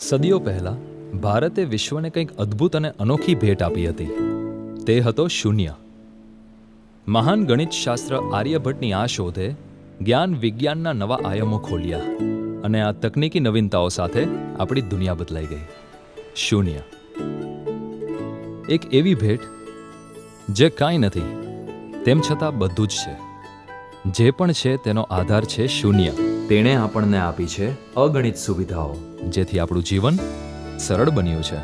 સદીઓ પહેલા ભારતે વિશ્વને કંઈક અદ્ભુત અને અનોખી ભેટ આપી હતી. તે હતો શૂન્ય. મહાન ગણિતશાસ્ત્ર આર્યભટ્ટની આ શોધે જ્ઞાન વિજ્ઞાનના નવા આયામો ખોલ્યા અને આ તકનીકી નવીનતાઓ સાથે આપણી દુનિયા બદલાઈ ગઈ. શૂન્ય એક એવી ભેટ જે કાંઈ નથી તેમ છતાં બધું જ છે. જે પણ છે તેનો આધાર છે શૂન્ય. તેણે આપણને આપી છે અગણિત સુવિધાઓ, જેથી આપણું જીવન સરળ બન્યું છે.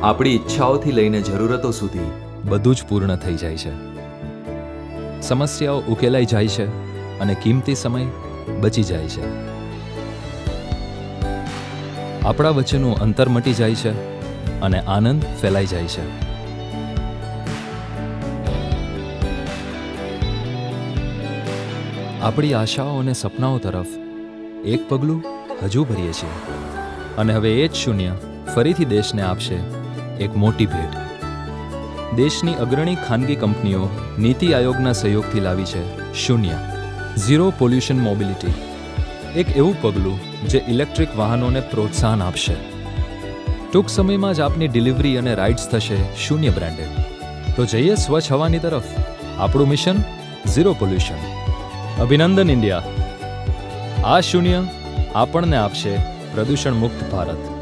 આપણી ઈચ્છાઓથી લઈને જરૂરતો સુધી બધું જ પૂર્ણ થઈ જાય છે. સમસ્યાઓ ઉકેલાઈ જાય છે અને કિંમતી સમય બચી જાય છે. આપણા વચ્ચેનું અંતર મટી જાય છે અને આનંદ ફેલાઈ જાય છે. આપણી આશાઓ અને સપનાઓ તરફ એક પગલું હજુ ભરીએ છીએ અને હવે એ જ શૂન્ય ફરીથી દેશને આપશે એક મોટી ભેટ. દેશની અગ્રણી ખાનગી કંપનીઓ નીતિ આયોગના સહયોગથી લાવી છે શૂન્ય ઝીરો પોલ્યુશન મોબિલિટી. એક એવું પગલું જે ઇલેક્ટ્રિક વાહનોને પ્રોત્સાહન આપશે. ટૂંક સમયમાં જ આપની ડિલિવરી અને રાઇડ્સ થશે શૂન્ય બ્રાન્ડેડ. તો જઈએ સ્વચ્છ હવાની તરફ. આપણું મિશન ઝીરો પોલ્યુશન. અભિનંદન ઇન્ડિયા. આ શૂન્ય આપણને આપશે પ્રદૂષણ મુક્ત ભારત.